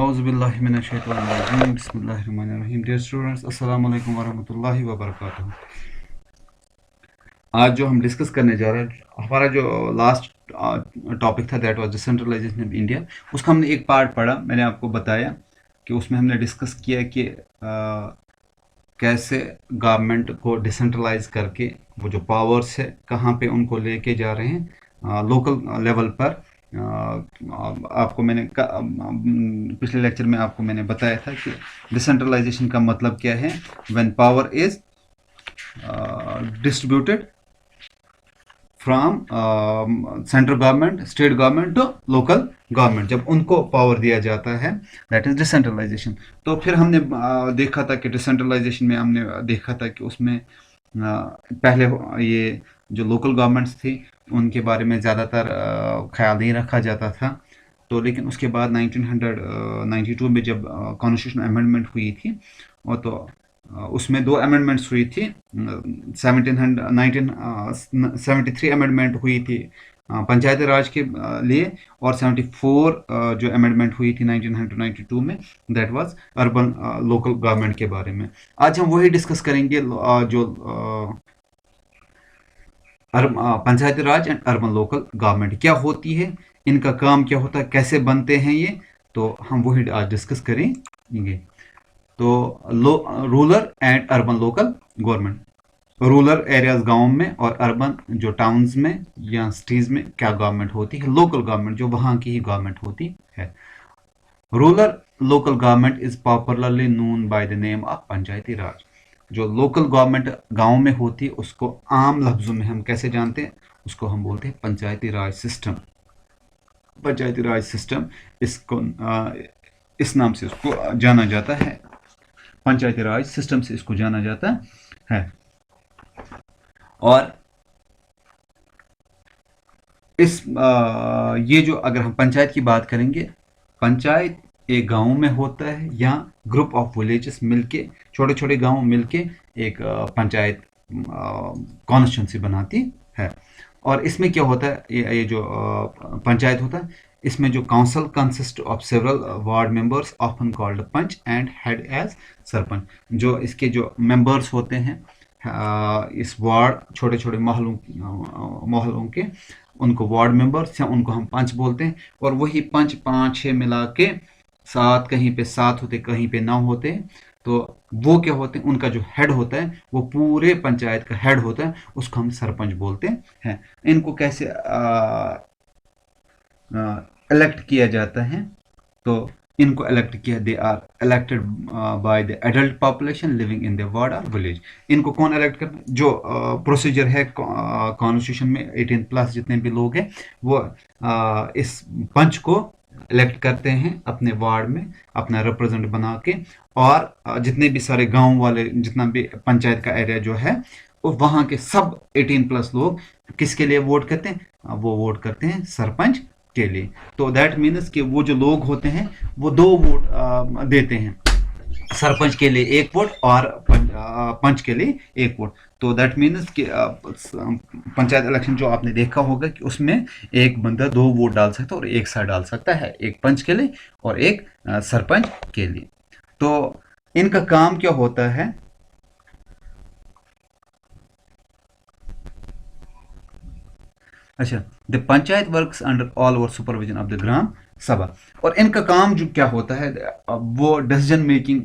औज़ुबिल्लाहिमिनश्शैतानिर्रजीम बिस्मिल्लाहिर्रहमानिर्रहीम। Dear students, अस्सलाम वालेकुम वरहमतुल्लाहि वबरकातुहू। आज जो हम डिस्कस करने जा रहे हैं, हमारा जो लास्ट टॉपिक था that was decentralisation of India. उसका हमने एक पार्ट पढ़ा, मैंने आपको बताया कि उसमें हमने डिस्कस किया कि कैसे गवर्नमेंट को डिसेंट्रलाइज करके वो जो पावर्स है कहाँ पे उनको लेके जा रहे हैं लोकल लेवल पर। आपको मैंने पिछले लेक्चर में आपको मैंने बताया था कि डिसेंट्रलाइजेशन का मतलब क्या है। When power is distributed from central government, state government to local government, जब उनको पावर दिया जाता है दैट इज डिसेंट्रलाइजेशन। तो फिर हमने देखा था कि डिसेंट्रलाइजेशन में हमने देखा था कि उसमें पहले ये जो लोकल गवर्नमेंट्स थी उनके बारे में ज़्यादातर ख्याल नहीं रखा जाता था। तो लेकिन उसके बाद 1992 में जब कॉन्स्टिट्यूशन अमेंडमेंट हुई थी, और तो उसमें दो अमेंडमेंट्स हुई थी। 1973 अमेंडमेंट हुई थी पंचायती राज के लिए, और 74 जो अमेंडमेंट हुई थी 1992 में, that was urban local government के बारे में। आज हम वही डिस्कस करेंगे जो पंचायती राज एंड अर्बन लोकल गवर्नमेंट क्या होती है, इनका काम क्या होता है, कैसे बनते हैं ये, तो हम वही आज डिस्कस करेंगे। तो rural and urban local government, rural areas गाँव में और अर्बन जो टाउन्स में या सिटीज में क्या गवर्नमेंट होती है, लोकल गवर्नमेंट जो वहाँ की ही गवर्नमेंट होती है। Rural local government is popularly known by the name of Panchayati Raj. जो लोकल गवर्नमेंट गांव में होती है उसको आम लफ्जों में हम कैसे जानते हैं, उसको हम बोलते हैं पंचायती राज सिस्टम। पंचायती राज सिस्टम, इसको इस नाम से उसको जाना जाता है, पंचायती राज सिस्टम से इसको जाना जाता है। और इस ये जो अगर हम पंचायत की बात करेंगे, पंचायत एक गांव में होता है या ग्रुप ऑफ विलेजेस मिलके, छोटे छोटे गांव मिलके एक पंचायत कॉन्स्टिट्यूंसी बनाती है। और इसमें क्या होता है, ये जो पंचायत होता है, इसमें जो council consist of several ward members often called panch and head as sarpanch. जो इसके जो मेंबर्स होते हैं इस वार्ड, छोटे छोटे मोहल्लों के, उनको वार्ड मेंबर्स या उनको हम पंच बोलते हैं। और वही पंच 5-6 मिला के सात, कहीं पे 7 होते कहीं पे 9 होते, तो वो क्या होते हैं, उनका जो हेड होता है वो पूरे पंचायत का हेड होता है, उसको हम सरपंच बोलते हैं। इनको कैसे इलेक्ट किया जाता है, तो इनको इलेक्ट किया, they are elected by the adult population living in the ward और विलेज। इनको कौन इलेक्ट करता है, जो प्रोसीजर है कॉन्स्टिट्यूशन में 18 प्लस जितने भी लोग हैं वो इस पंच को इलेक्ट करते हैं अपने वार्ड में, अपना रिप्रेजेंट बना के। और जितने भी सारे गांव वाले, जितना भी पंचायत का एरिया जो है, वो वहाँ के सब 18 प्लस लोग किसके लिए वोट करते हैं, वो वोट करते हैं सरपंच के लिए। तो दैट मीन्स कि वो जो लोग होते हैं वो 2 वोट देते हैं, सरपंच के लिए 1 वोट और पंच के लिए 1 वोट। तो दैट मीन्स कि पंचायत इलेक्शन जो आपने देखा होगा कि उसमें एक बंदा 2 वोट डाल सकता है और एक साइड डाल सकता है, एक पंच के लिए और एक सरपंच के लिए। तो इनका काम क्या होता है, अच्छा, the panchayat works under all over supervision of the Gram Sabha. और इनका काम जो क्या होता है, वो डिसीजन मेकिंग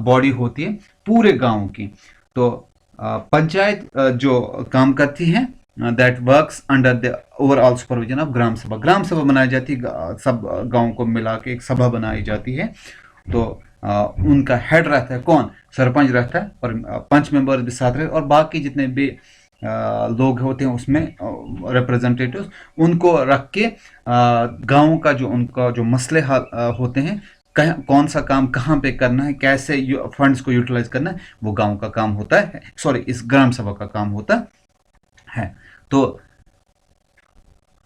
बॉडी होती है पूरे गांव की। तो पंचायत जो काम करती है that works under the overall supervision of Gram Sabha. Gram सभा बनाई जाती है, सब गांव को मिला के एक सभा बनाई जाती है। तो उनका हेड रहता है कौन, सरपंच रहता है, और पंच मेंबर भी साथ रहते हैं, और बाकी जितने भी लोग होते हैं उसमें रिप्रेजेंटेटिव्स, उनको रख के गांव का जो उनका जो मसले होते हैं, कौन सा काम कहाँ पे करना है, कैसे फंड्स को यूटिलाइज करना है, वो गांव का काम होता है, सॉरी इस ग्राम सभा का काम होता है। तो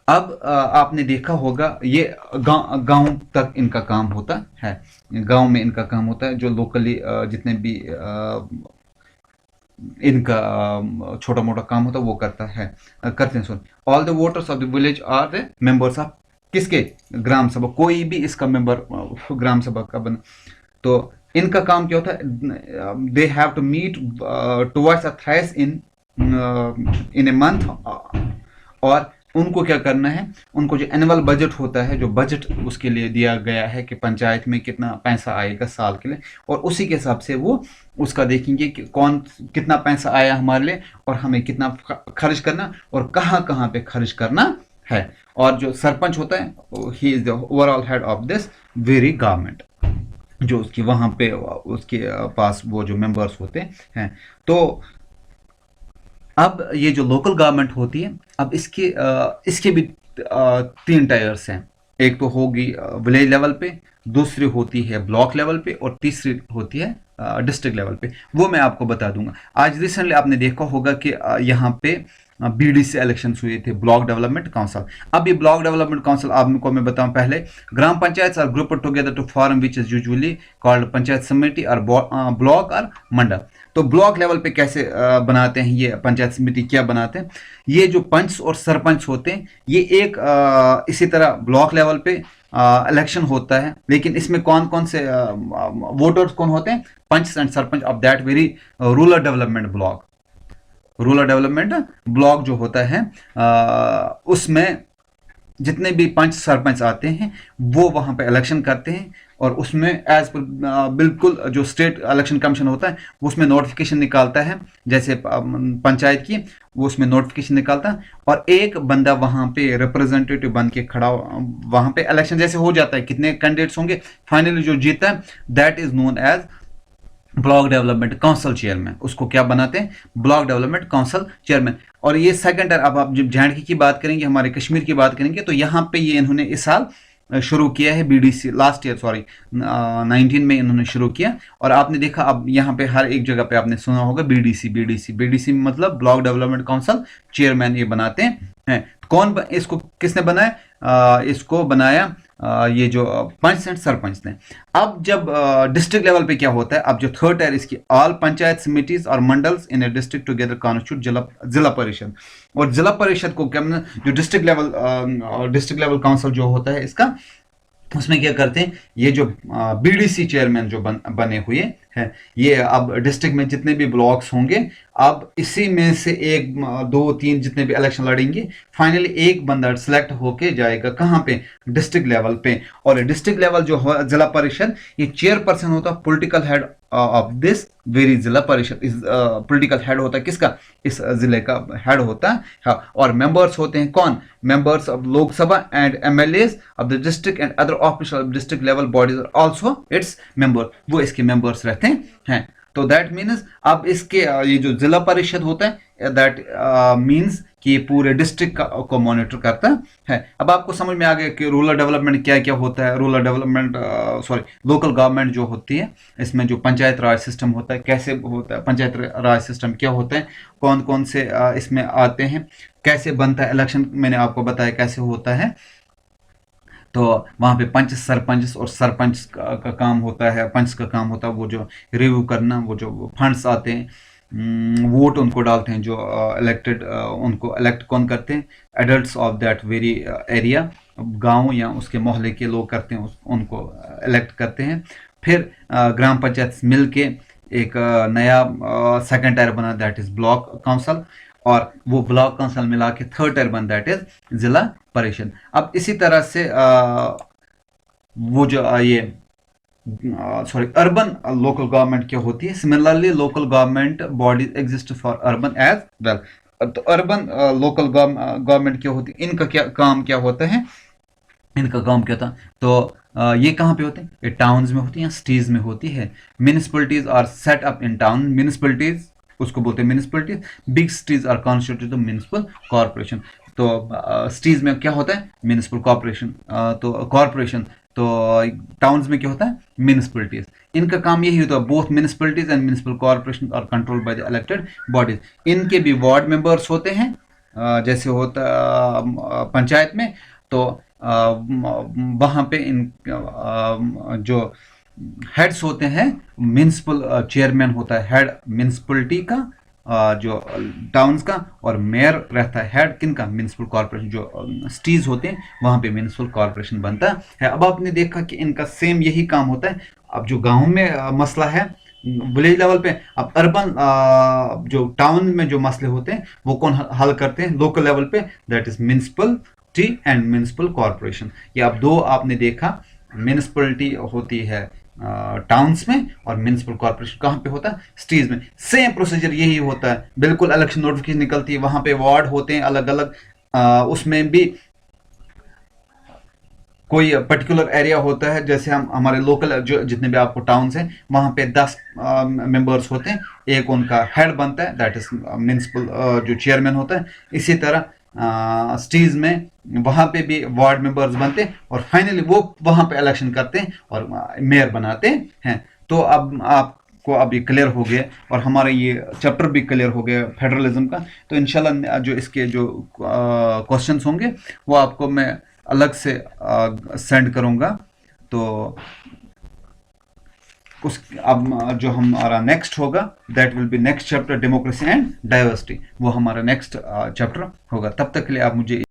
अब आपने देखा होगा ये गांव तक इनका काम होता है, गांव में इनका काम होता है। जो लोकली जितने भी इनका छोटा मोटा काम होता है वो करते हैं। Sorry, all the voters of the village are the members of किसके, ग्राम सभा, कोई भी इसका मेंबर ग्राम सभा का बना। तो इनका काम क्या होता है, they have to meet towards a thrice in a month. और उनको क्या करना है, उनको जो एनुअल बजट होता है, जो बजट उसके लिए दिया गया है कि पंचायत में कितना पैसा आएगा साल के लिए, और उसी के हिसाब से वो उसका देखेंगे कि कौन कितना पैसा आया हमारे लिए और हमें कितना खर्च करना और कहाँ कहाँ पे खर्च करना है। और जो सरपंच होता है, he is the overall head of this very government, जो उसकी वहाँ पे उसके पास वो जो मेंबर्स होते हैं। तो अब ये जो लोकल गवर्नमेंट होती है, अब इसके भी 3 टायर्स हैं। एक तो होगी विलेज लेवल पे, दूसरी होती है ब्लॉक लेवल पे, और तीसरी होती है डिस्ट्रिक्ट लेवल पे। वो मैं आपको बता दूंगा। आज रिसेंटली आपने देखा होगा कि यहाँ पे बीडीसी इलेक्शंस हुए थे, ब्लॉक डेवलपमेंट काउंसिल। अब ये ब्लॉक डेवलपमेंट काउंसिल आपको मैं बताऊं पहले, Gram Panchayat are group together to form which is usually called Panchayat Samiti और ब्लॉक और मंडल। तो ब्लॉक लेवल पे कैसे बनाते हैं ये पंचायत समिति, क्या बनाते हैं, ये जो पंच और सरपंच होते हैं, ये एक इसी तरह ब्लॉक लेवल पे इलेक्शन होता है। लेकिन इसमें कौन कौन से वोटर्स कौन होते हैं, panch and sarpanch of that very rural development block. Rural development block जो होता है उसमें जितने भी पंच सरपंच आते हैं वो वहां पे इलेक्शन करते हैं, और उसमें एज पर बिल्कुल जो स्टेट इलेक्शन कमीशन होता है वो उसमें नोटिफिकेशन निकालता है, जैसे पंचायत की वो उसमें नोटिफिकेशन निकालता है, और एक बंदा वहां पे रिप्रेजेंटेटिव बन के खड़ा वहां पे इलेक्शन जैसे हो जाता है, कितने कैंडिडेट्स होंगे, फाइनली जो जीता है that is known as block development council chairman. उसको क्या बनाते हैं, ब्लॉक डेवलपमेंट काउंसिल चेयरमैन। और ये सेकंड टायर, अब आप जब जे की बात करेंगे, हमारे कश्मीर की बात करेंगे, तो यहाँ पे ये इन्होंने इस साल शुरू किया है बीडीसी, लास्ट ईयर सॉरी 19 में इन्होंने शुरू किया। और आपने देखा अब यहाँ पे हर एक जगह पे आपने सुना होगा बीडीसी बीडीसी बीडीसी, मतलब ब्लॉक डेवलपमेंट काउंसिल चेयरमैन ये बनाते हैं। कौन इसको किसने बनाया, इसको बनाया ये जो पंच एंड सरपंच ने। अब जब डिस्ट्रिक्ट लेवल पे क्या होता है, अब जो थर्ड टायर इसकी ऑल पंचायत समितिस और मंडल्स इन ए डिस्ट्रिक्ट टुगेदर कॉन्स्टिट्यूट जिला परिषद। और जिला परिषद को क्या, जो डिस्ट्रिक्ट लेवल काउंसिल जो होता है इसका, उसमें क्या करते हैं, ये जो बीडीसी चेयरमैन जो बने हुए हैं, ये अब डिस्ट्रिक्ट में जितने भी ब्लॉक्स होंगे, अब इसी में से 1 2 3 जितने भी इलेक्शन लड़ेंगे, फाइनली एक बंदा सिलेक्ट होके जाएगा कहाँ पे, डिस्ट्रिक्ट लेवल पे। और डिस्ट्रिक्ट लेवल जो जिला परिषद, ये चेयरपर्सन होता है political head of this very जिला परिषद। इस पॉलिटिकल हेड होता है किसका, इस जिले का हेड होता है। हाँ, और मेंबर्स होते हैं कौन, members of Lok Sabha and MLAs of the district and other official district level bodies are also its member, वो इसके मेंबर्स रहते हैं। तो दैट मीन्स अब इसके ये जो जिला परिषद होता है, दैट मीन्स कि ये पूरे डिस्ट्रिक्ट को मॉनिटर करता है। अब आपको समझ में आ गया कि रूरल डेवलपमेंट क्या क्या होता है, rural development sorry local government जो होती है, इसमें जो पंचायत राज सिस्टम होता है कैसे होता है, पंचायत राज सिस्टम क्या होता है, कौन कौन से इसमें आते हैं, कैसे बनता है इलेक्शन, मैंने आपको बताया कैसे होता है। तो वहाँ पे पंच सरपंच, और सरपंच का काम होता है, पंच का काम होता है वो जो रिव्यू करना, वो जो फंड्स आते हैं, वोट उनको डालते हैं, जो इलेक्टेड उनको इलेक्ट कौन करते हैं, adults of that very area, गांव या उसके मोहल्ले के लोग करते हैं, उनको इलेक्ट करते हैं। फिर ग्राम पंचायत मिल के एक नया सेकंड टायर बना, दैट इज ब्लॉक काउंसिल, और वो ब्लॉक काउंसिल मिला के थर्ड टायर बन, दैट इज जिला परिषद। अब इसी तरह से वो जो ये सॉरी अर्बन लोकल गवर्नमेंट क्या होती है, similarly local government body exist for urban as well. तो अर्बन लोकल गवर्नमेंट क्या होती है, इनका क्या काम क्या होता है, इनका काम क्या था, तो ये कहाँ पे होते हैं, ये टाउन्स में होती है या सिटीज में होती है। Municipalities are set up in town, municipalities उसको बोलते हैं municipalities, big cities are constituted municipal corporation. तो सिटीज में क्या होता है, म्यूनिसिपल कॉर्पोरेशन, तो कॉर्पोरेशन, तो टाउन्स में क्या होता है, म्यूनिसिपलिटीज। इनका काम यही होता है, both municipalities and municipal corporation are control by the elected bodies. इनके भी वार्ड मेंबर्स होते हैं, जैसे होता पंचायत में, तो वहाँ पे इन जो हेड्स होते हैं, म्यूनिसिपल चेयरमैन होता है हेड म्यूनिसिपलिटी का, जो टाउन्स का, और मेयर रहता है हेड किनका, म्युनिसिपल कॉर्पोरेशन। जो सिटीज होते हैं वहां पे म्युनिसिपल कॉर्पोरेशन बनता है। अब आपने देखा कि इनका सेम यही काम होता है। अब जो गांव में मसला है विलेज लेवल पे, अब अर्बन जो टाउन में जो मसले होते हैं वो कौन हल करते हैं लोकल लेवल पे, that is municipality and municipal corporation. ये अब दो आपने देखा, म्युनिसिपलिटी होती है टाउन्स में और म्युनिसिपल कॉर्पोरेशन कहाँ पे होता है, सिटीज में। सेम प्रोसीजर यही होता है, बिल्कुल इलेक्शन नोटिफिकेशन निकलती है, वहां पे वार्ड होते हैं अलग अलग, उसमें भी कोई पर्टिकुलर एरिया होता है। जैसे हम हमारे लोकल जो जितने भी आपको टाउन्स हैं वहां पे 10 मेंबर्स होते हैं, एक उनका हेड बनता है दैट इज म्युनिसिपल जो चेयरमैन होता है। इसी तरह सिटीज में वहां पे भी वार्ड मेंबर्स बनते हैं और फाइनली वो वहां पे इलेक्शन करते हैं और मेयर बनाते हैं। तो अब आपको अब ये क्लियर हो गया और हमारा ये चैप्टर भी क्लियर हो गया फेडरलिज्म का। तो इंशाल्लाह जो इसके जो क्वेश्चंस होंगे वो आपको मैं अलग से सेंड करूंगा। तो उस अब जो हमारा नेक्स्ट होगा that will be next chapter, democracy and diversity, वो हमारा नेक्स्ट चैप्टर होगा। तब तक के लिए आप मुझे